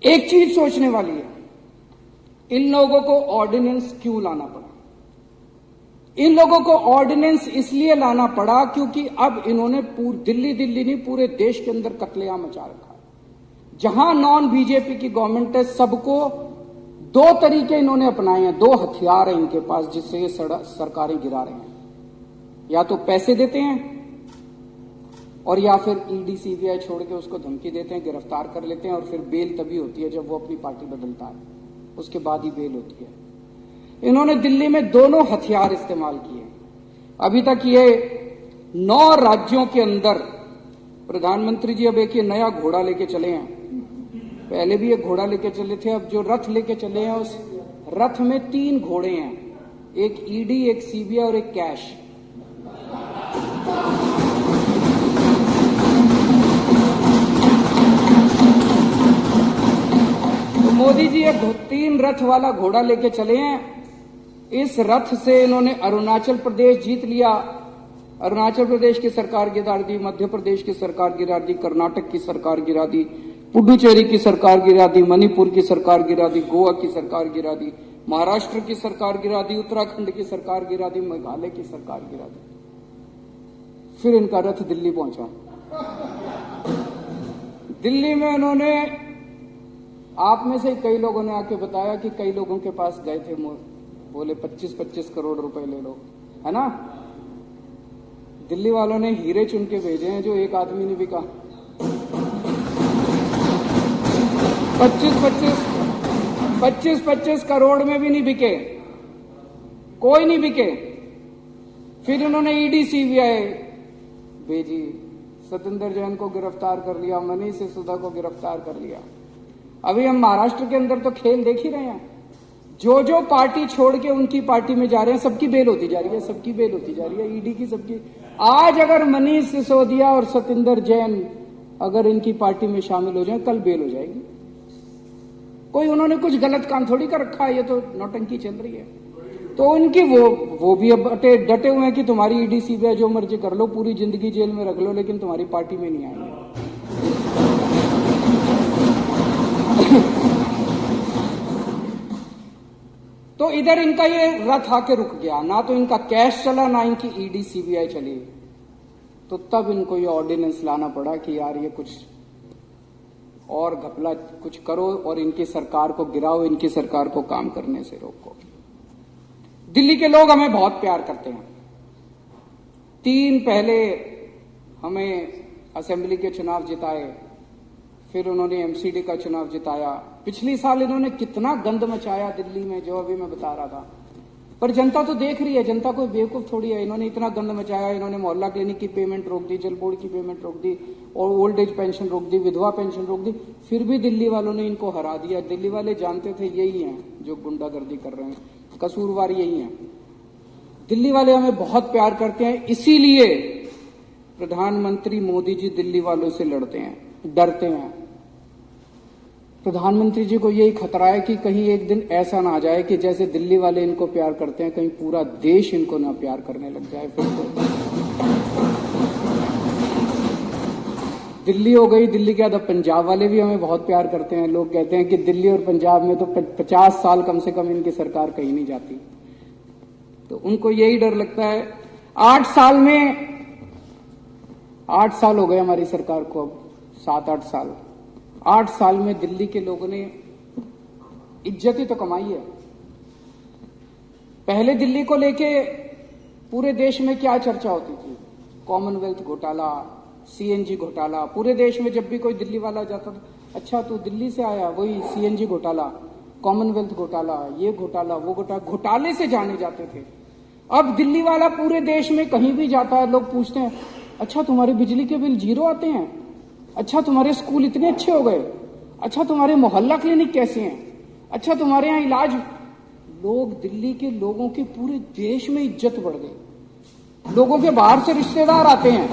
एक चीज सोचने वाली है, इन लोगों को ऑर्डिनेंस क्यों लाना पड़ा? इन लोगों को ऑर्डिनेंस इसलिए लाना पड़ा क्योंकि अब इन्होंने दिल्ली नहीं पूरे देश के अंदर कत्लेआम मचा रखा है। जहां नॉन बीजेपी की गवर्नमेंट है, सबको दो तरीके इन्होंने अपनाए हैं, दो हथियार हैं इनके पास जिससे ये सरकारें गिरा रहे हैं। या तो पैसे देते हैं और या फिर ईडी सीबीआई छोड़ के उसको धमकी देते हैं, गिरफ्तार कर लेते हैं और फिर बेल तभी होती है जब वो अपनी पार्टी बदलता है, उसके बाद ही बेल होती है। इन्होंने दिल्ली में दोनों हथियार इस्तेमाल किए। अभी तक ये 9 राज्यों के अंदर प्रधानमंत्री जी अब एक ये नया घोड़ा लेके चले हैं। पहले भी एक घोड़ा लेके चले थे, अब जो रथ लेके चले हैं उस रथ में 3 घोड़े हैं, एक ईडी, एक सीबीआई और एक कैश। तो मोदी जी एक 3 रथ वाला घोड़ा लेके चले हैं। इस रथ से इन्होंने अरुणाचल प्रदेश जीत लिया, अरुणाचल प्रदेश की सरकार गिरा दी, मध्य प्रदेश की सरकार गिरा दी, कर्नाटक की सरकार गिरा दी, पुडुचेरी की सरकार गिरा दी, मणिपुर की सरकार गिरा दी, गोवा की सरकार गिरा दी, महाराष्ट्र की सरकार गिरा दी, उत्तराखंड की सरकार गिरा दी, मेघालय की सरकार गिरा दी। फिर इनका रथ दिल्ली पहुंचा। दिल्ली में इन्होंने, आप में से कई लोगों ने आके बताया कि कई लोगों के पास गए थे, बोले 25-25 करोड़ रुपए ले लो, है ना। दिल्ली वालों ने हीरे चुन के भेजे हैं जो एक आदमी ने बिका। 25-25 करोड़ में भी नहीं बिके, कोई नहीं बिके। फिर इन्होंने ईडी सीबीआई भेजी, सतिंदर जैन को गिरफ्तार कर लिया, मनीष सिसोदिया को गिरफ्तार कर लिया। अभी हम महाराष्ट्र के अंदर तो खेल देख ही रहे हैं, जो जो पार्टी छोड़ के उनकी पार्टी में जा रहे हैं सबकी बेल होती जा रही है, सबकी बेल होती जा रही है, ईडी की सबकी। आज अगर मनीष सिसोदिया और सतिंदर जैन अगर इनकी पार्टी में शामिल हो जाए, कल बेल हो जाएगी। कोई उन्होंने कुछ गलत काम थोड़ी कर रखा है, ये तो नौटंकी चल रही है। तो उनकी वो भी अब डटे हुए हैं कि तुम्हारी ईडी सीबीआई जो मर्जी कर लो, पूरी जिंदगी जेल में रख लो, लेकिन तुम्हारी पार्टी में नहीं आएंगे। तो इधर इनका ये रथ आके रुक गया, ना तो इनका कैश चला, ना इनकी ईडी सीबीआई चली। तो तब इनको ये ऑर्डिनेंस लाना पड़ा कि यार ये कुछ और घपला कुछ करो और इनकी सरकार को गिराओ, इनकी सरकार को काम करने से रोको। दिल्ली के लोग हमें बहुत प्यार करते हैं। 3 पहले हमें असेंबली के चुनाव जिताए, फिर उन्होंने एमसीडी का चुनाव जिताया। पिछली साल इन्होंने कितना गंद मचाया दिल्ली में, जो अभी मैं बता रहा था। पर जनता तो देख रही है, जनता कोई बेवकूफ थोड़ी है। इन्होंने इतना गंद मचाया, इन्होंने मोहल्ला क्लिनिक की पेमेंट रोक दी, जल बोर्ड की पेमेंट रोक दी, और ओल्ड एज पेंशन रोक दी, विधवा पेंशन रोक दी। फिर भी दिल्ली वालों ने इनको हरा दिया। दिल्ली वाले जानते थे यही हैं जो गुंडागर्दी कर रहे हैं, कसूरवार यही हैं। दिल्ली वाले हमें बहुत प्यार करते हैं, इसीलिए प्रधानमंत्री मोदी जी दिल्ली वालों से लड़ते हैं, डरते हैं। प्रधानमंत्री जी को यही खतरा है कि कहीं एक दिन ऐसा ना आ जाए कि जैसे दिल्ली वाले इनको प्यार करते हैं, कहीं पूरा देश इनको ना प्यार करने लग जाए। फिर तो दिल्ली हो गई, दिल्ली के बाद अब पंजाब वाले भी हमें बहुत प्यार करते हैं। लोग कहते हैं कि दिल्ली और पंजाब में तो 50 साल कम से कम इनकी सरकार कहीं नहीं जाती। तो उनको यही डर लगता है। 8 साल हो गए हमारी सरकार को, अब 7-8 साल। 8 साल में दिल्ली के लोगों ने इज्जत ही तो कमाई है। पहले दिल्ली को लेके पूरे देश में क्या चर्चा होती थी? कॉमनवेल्थ घोटाला, सीएनजी घोटाला। पूरे देश में जब भी कोई दिल्ली वाला जाता था, अच्छा तू दिल्ली से आया, वही सीएनजी घोटाला, कॉमनवेल्थ घोटाला, ये घोटाला, वो घोटाला, घोटाले से जाने जाते थे। अब दिल्ली वाला पूरे देश में कहीं भी जाता है, लोग पूछते हैं, अच्छा तुम्हारे बिजली के बिल 0 आते हैं, अच्छा तुम्हारे स्कूल इतने अच्छे हो गए, अच्छा तुम्हारे मोहल्ला क्लिनिक कैसे हैं, अच्छा तुम्हारे यहाँ इलाज। लोग, दिल्ली के लोगों की पूरे देश में इज्जत बढ़ गई। लोगों के बाहर से रिश्तेदार आते हैं,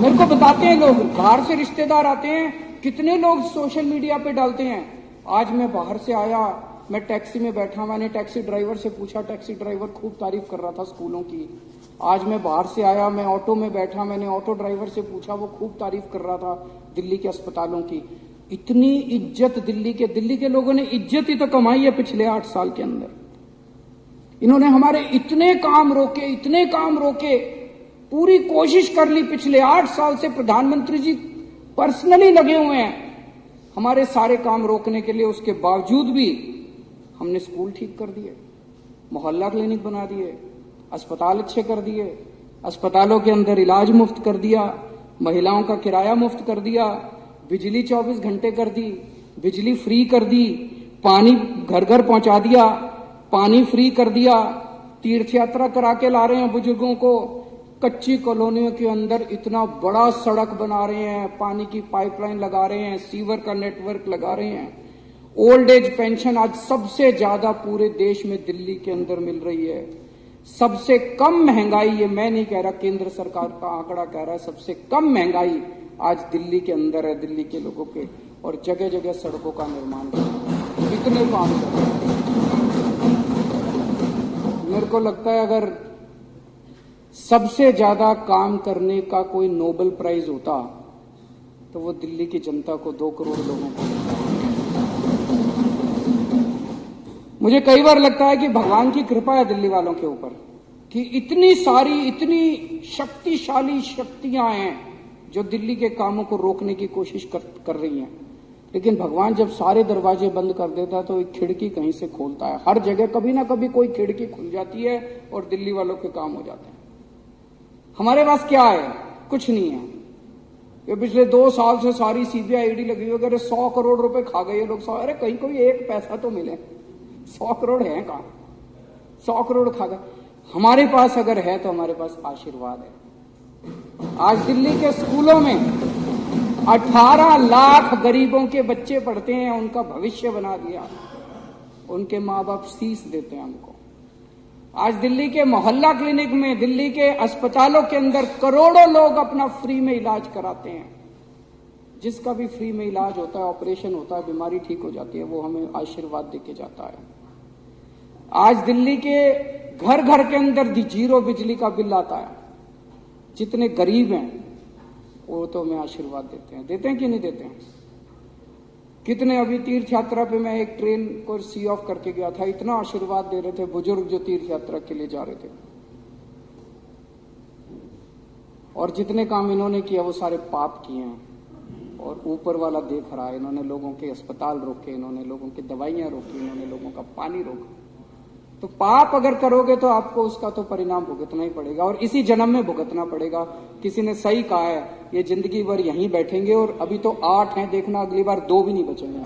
मेरे को बताते हैं लोग, बाहर से रिश्तेदार आते हैं। कितने लोग सोशल मीडिया पे डालते हैं, आज मैं बाहर से आया, मैं टैक्सी में बैठा, मैंने टैक्सी ड्राइवर से पूछा, टैक्सी ड्राइवर खूब तारीफ कर रहा था स्कूलों की। आज मैं बाहर से आया, मैं ऑटो में बैठा, मैंने ऑटो ड्राइवर से पूछा, वो खूब तारीफ कर रहा था दिल्ली के अस्पतालों की। इतनी इज्जत दिल्ली के लोगों ने इज्जत ही तो कमाई है पिछले 8 साल के अंदर। इन्होंने हमारे इतने काम रोके, पूरी कोशिश कर ली। पिछले 8 साल से प्रधानमंत्री जी पर्सनली लगे हुए हैं हमारे सारे काम रोकने के लिए। उसके बावजूद भी हमने स्कूल ठीक कर दिए, मोहल्ला क्लिनिक बना दिए, अस्पताल अच्छे कर दिए, अस्पतालों के अंदर इलाज मुफ्त कर दिया, महिलाओं का किराया मुफ्त कर दिया, बिजली 24 घंटे कर दी, बिजली फ्री कर दी, पानी घर घर पहुंचा दिया, पानी फ्री कर दिया, तीर्थ यात्रा करा के ला रहे हैं बुजुर्गों को, कच्ची कॉलोनियों के अंदर इतना बड़ा सड़क बना रहे हैं, पानी की पाइपलाइन लगा रहे हैं, सीवर का नेटवर्क लगा रहे हैं। ओल्ड एज पेंशन आज सबसे ज्यादा पूरे देश में दिल्ली के अंदर मिल रही है। सबसे कम महंगाई, ये मैं नहीं कह रहा, केंद्र सरकार का आंकड़ा कह रहा है, सबसे कम महंगाई आज दिल्ली के अंदर है, दिल्ली के लोगों के। और जगह जगह सड़कों का निर्माण कर रहे हैं, इतने काम कर रहे हैं। मेरे को लगता है अगर सबसे ज्यादा काम करने का कोई नोबेल प्राइज होता तो वो दिल्ली की जनता को, 2 करोड़ लोगों को। मुझे कई बार लगता है कि भगवान की कृपा है दिल्ली वालों के ऊपर कि इतनी सारी, इतनी शक्तिशाली शक्तियां हैं जो दिल्ली के कामों को रोकने की कोशिश कर रही हैं। लेकिन भगवान जब सारे दरवाजे बंद कर देता तो एक खिड़की कहीं से खोलता है। हर जगह कभी ना कभी कोई खिड़की खुल जाती है और दिल्ली वालों के काम हो जाते हैं। हमारे पास क्या है? कुछ नहीं है। ये पिछले 2 साल से सारी सीबीआई ईडी लगी हुई, अगर 100 करोड़ रुपए खा गए ये लोग। अरे कहीं कोई एक पैसा तो मिले, 100 करोड़ है कहां? 100 करोड़ खा गए। हमारे पास अगर है तो हमारे पास आशीर्वाद है। आज दिल्ली के स्कूलों में 18 लाख गरीबों के बच्चे पढ़ते हैं, उनका भविष्य बना दिया, उनके माँ बाप फीस देते हैं उनको। आज दिल्ली के मोहल्ला क्लिनिक में, दिल्ली के अस्पतालों के अंदर करोड़ों लोग अपना फ्री में इलाज कराते हैं। जिसका भी फ्री में इलाज होता है, ऑपरेशन होता है, बीमारी ठीक हो जाती है, वो हमें आशीर्वाद देके जाता है। आज दिल्ली के घर घर के अंदर 0 बिजली का बिल आता है। जितने गरीब हैं वो तो हमें आशीर्वाद देते हैं कि नहीं देते हैं? कितने अभी तीर्थ यात्रा पे मैं एक ट्रेन को सी ऑफ करके गया था, इतना आशीर्वाद दे रहे थे बुजुर्ग जो तीर्थ यात्रा के लिए जा रहे थे। और जितने काम इन्होंने किया वो सारे पाप किए हैं और ऊपर वाला देख रहा है। इन्होंने लोगों के अस्पताल रोके, इन्होंने लोगों की दवाइयां रोकी, इन्होंने लोगों का पानी रोका। तो पाप अगर करोगे तो आपको उसका तो परिणाम भुगतना ही पड़ेगा और इसी जन्म में भुगतना पड़ेगा। किसी ने सही कहा है, ये जिंदगी भर यहीं बैठेंगे और अभी तो 8 हैं, देखना अगली बार 2 भी नहीं बचेंगे।